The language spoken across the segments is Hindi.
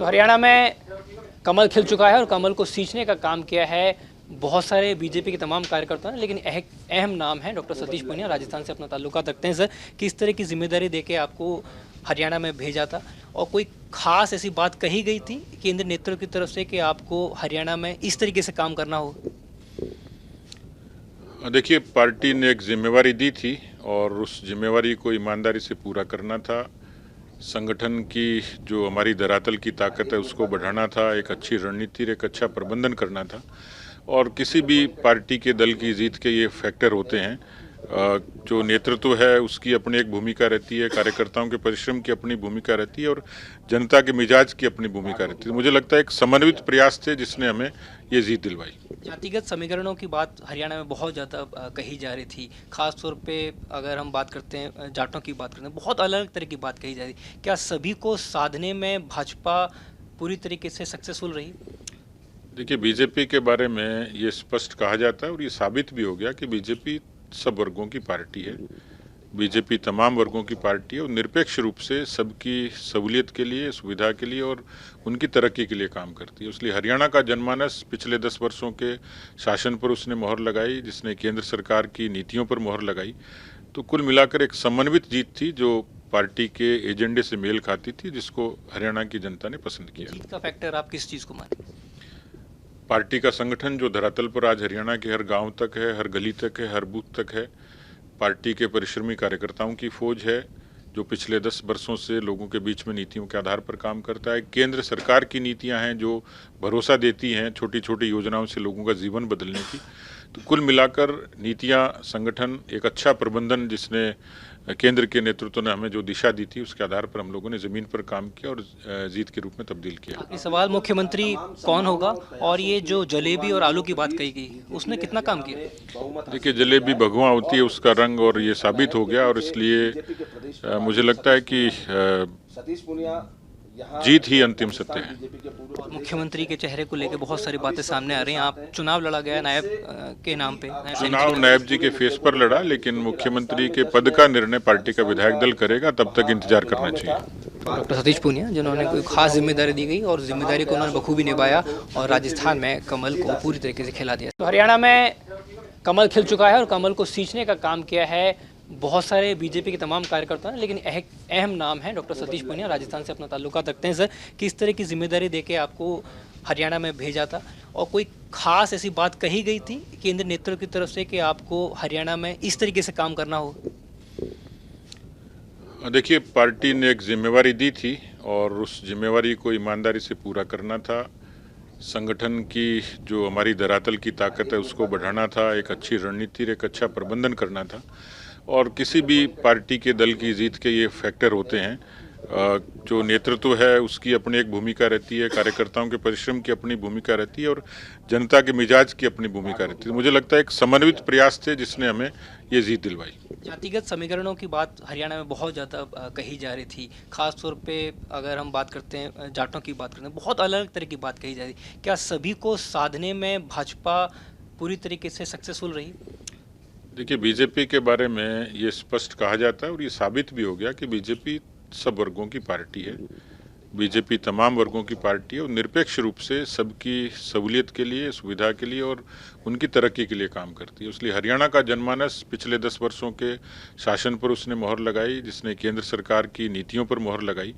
तो हरियाणा में कमल खिल चुका है और कमल को सींचने का काम किया है बहुत सारे बीजेपी के तमाम कार्यकर्ताओं ने, लेकिन अहम नाम है डॉक्टर सतीश पूनिया। राजस्थान से अपना ताल्लुकात रखते हैं। सर, किस तरह की जिम्मेदारी देके आपको हरियाणा में भेजा था और कोई खास ऐसी बात कही गई थी केंद्र नेतृत्व की तरफ से कि आपको हरियाणा में इस तरीके से काम करना हो? देखिए, पार्टी ने एक जिम्मेवारी दी थी और उस जिम्मेवारी को ईमानदारी से पूरा करना था। संगठन की जो हमारी धरातल की ताकत है उसको बढ़ाना था, एक अच्छी रणनीति, एक अच्छा प्रबंधन करना था। और किसी भी पार्टी के दल की जीत के ये फैक्टर होते हैं। जो नेतृत्व है उसकी अपनी एक भूमिका रहती है, कार्यकर्ताओं के परिश्रम की अपनी भूमिका रहती है और जनता के मिजाज की अपनी भूमिका रहती है। मुझे लगता है एक समन्वित प्रयास थे जिसने हमें ये जीत दिलवाई। जातिगत समीकरणों की बात हरियाणा में बहुत ज़्यादा कही जा रही थी। खास तौर पे अगर हम बात करते हैं जाटों की बात करते हैं, बहुत अलग अलग तरह की बात कही जा रही। क्या सभी को साधने में भाजपा पूरी तरीके से सक्सेसफुल रही? देखिए, बीजेपी के बारे में ये स्पष्ट कहा जाता है और ये साबित भी हो गया कि बीजेपी सब वर्गों की पार्टी है। बीजेपी तमाम वर्गों की पार्टी है और निरपेक्ष रूप से सबकी सहूलियत के लिए, सुविधा के लिए और उनकी तरक्की के लिए काम करती है। इसलिए हरियाणा का जनमानस पिछले 10 वर्षों के शासन पर उसने मोहर लगाई, जिसने केंद्र सरकार की नीतियों पर मोहर लगाई। तो कुल मिलाकर एक समन्वित जीत थी जो पार्टी के एजेंडे से मेल खाती थी, जिसको हरियाणा की जनता ने पसंद किया। जीत का फैक्टर आप किस चीज़ को माने? पार्टी का संगठन जो धरातल पर आज हरियाणा के हर गांव तक है, हर गली तक है, हर बूथ तक है। पार्टी के परिश्रमी कार्यकर्ताओं की फौज है जो पिछले 10 वर्षों से लोगों के बीच में नीतियों के आधार पर काम करता है। केंद्र सरकार की नीतियां हैं जो भरोसा देती हैं छोटी छोटी योजनाओं से लोगों का जीवन बदलने की। तो कुल मिलाकर नीतियां, संगठन, एक अच्छा प्रबंधन जिसने केंद्र के नेतृत्व ने हमें जो दिशा दी थी उसके आधार पर हम लोगों ने जमीन पर काम किया और जीत के रूप में तब्दील किया। आखिरी सवाल, मुख्यमंत्री कौन होगा और ये जो जलेबी और आलू की बात कही गई उसने कितना काम किया? देखिए, जलेबी भगवा होती है, उसका रंग, और ये साबित हो गया और इसलिए मुझे लगता है कि जीत ही अंतिम सत्य है। और मुख्यमंत्री के चेहरे को लेकर बहुत सारी बातें सामने आ रही हैं। आप चुनाव लड़ा गया नायब के नाम पे, चुनाव नायब जी के फेस पर लड़ा, लेकिन मुख्यमंत्री के पद का निर्णय पार्टी का विधायक दल करेगा, तब तक इंतजार करना चाहिए। डॉक्टर सतीश पूनिया, जिन्होंने कोई खास जिम्मेदारी दी गई और जिम्मेदारी को उन्होंने बखूबी निभाया और राजस्थान में कमल को पूरी तरीके से खिला दिया। तो हरियाणा में कमल खिल चुका है और कमल को सींचने का काम किया है बहुत सारे बीजेपी के तमाम कार्यकर्ताओं ने, लेकिन अहम नाम है डॉक्टर सतीश पूनिया। राजस्थान से अपना ताल्लुकात रखते हैं। सर, किस तरह की जिम्मेदारी देके आपको हरियाणा में भेजा था और कोई खास ऐसी बात कही गई थी केंद्र नेतृत्व की तरफ से कि आपको हरियाणा में इस तरीके से काम करना हो? देखिए, पार्टी ने एक जिम्मेवारी दी थी और उस जिम्मेवारी को ईमानदारी से पूरा करना था। संगठन की जो हमारी धरातल की ताकत है उसको बढ़ाना था, एक अच्छी रणनीति, एक अच्छा प्रबंधन करना था। और किसी भी पार्टी के दल की जीत के ये फैक्टर होते हैं। जो नेतृत्व है उसकी अपनी एक भूमिका रहती है, कार्यकर्ताओं के परिश्रम की अपनी भूमिका रहती है और जनता के मिजाज की अपनी भूमिका रहती है। मुझे लगता है एक समन्वित प्रयास थे जिसने हमें ये जीत दिलवाई। जातिगत समीकरणों की बात हरियाणा में बहुत ज़्यादा कही जा रही थी। खास तौर पे अगर हम बात करते हैं जाटों की बात करते हैं, बहुत अलग अलग तरह की बात कही जा रही। क्या सभी को साधने में भाजपा पूरी तरीके से सक्सेसफुल रही? देखिए, बीजेपी के बारे में ये स्पष्ट कहा जाता है और ये साबित भी हो गया कि बीजेपी सब वर्गों की पार्टी है। बीजेपी तमाम वर्गों की पार्टी है और निरपेक्ष रूप से सबकी सहूलियत के लिए, सुविधा के लिए और उनकी तरक्की के लिए काम करती है। इसलिए हरियाणा का जनमानस पिछले 10 वर्षों के शासन पर उसने मोहर लगाई, जिसने केंद्र सरकार की नीतियों पर मोहर लगाई।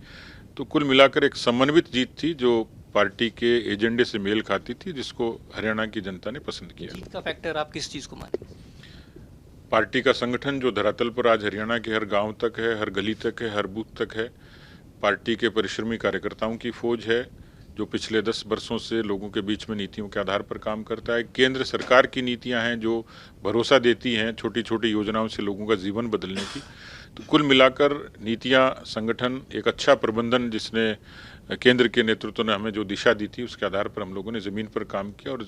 तो कुल मिलाकर एक समन्वित जीत थी जो पार्टी के एजेंडे से मेल खाती थी, जिसको हरियाणा की जनता ने पसंद किया। जीत का फैक्टर आप किस चीज़ को माने? पार्टी का संगठन जो धरातल पर आज हरियाणा के हर गांव तक है, हर गली तक है, हर बूथ तक है। पार्टी के परिश्रमी कार्यकर्ताओं की फौज है जो पिछले 10 वर्षों से लोगों के बीच में नीतियों के आधार पर काम करता है। केंद्र सरकार की नीतियां हैं जो भरोसा देती हैं छोटी छोटी योजनाओं से लोगों का जीवन बदलने की। तो कुल मिलाकर नीतियां, संगठन, एक अच्छा प्रबंधन जिसने केंद्र के नेतृत्व ने हमें जो दिशा दी थी उसके आधार पर हम लोगों ने जमीन पर काम किया और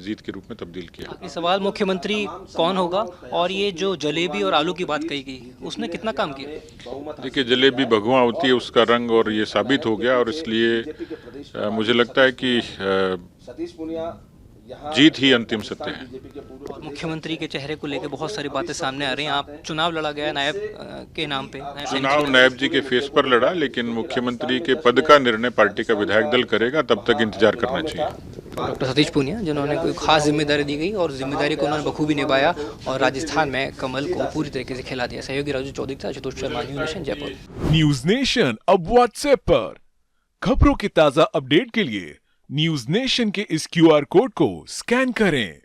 जीत के रूप में तब्दील किया। आखिरी सवाल, मुख्यमंत्री कौन होगा और ये जो जलेबी और आलू की बात कही गई उसने कितना काम किया? देखिए, जलेबी भगवा होती है, उसका रंग, और ये साबित हो गया और इसलिए मुझे लगता है कि जीत ही अंतिम सत्य है। और मुख्यमंत्री के चेहरे को लेकर बहुत सारी बातें सामने आ रही हैं। आप चुनाव लड़ा गया नायब के नाम पे, चुनाव नायब जी के फेस पर लड़ा, लेकिन मुख्यमंत्री के पद का निर्णय पार्टी का विधायक दल करेगा, तब तक इंतजार करना चाहिए। डॉक्टर सतीश पूनिया, जिन्होंने कोई खास जिम्मेदारी दी गई और जिम्मेदारी को उन्होंने बखूबी निभाया और राजस्थान में कमल को पूरी तरीके से खिला दिया। सहयोगी राजू चौधरी था, Ashutosh Sharma, news nation Jaipur. News nation अब व्हाट्सएप पर खबरों के ताजा अपडेट के लिए न्यूज नेशन के इस QR कोड को स्कैन करें।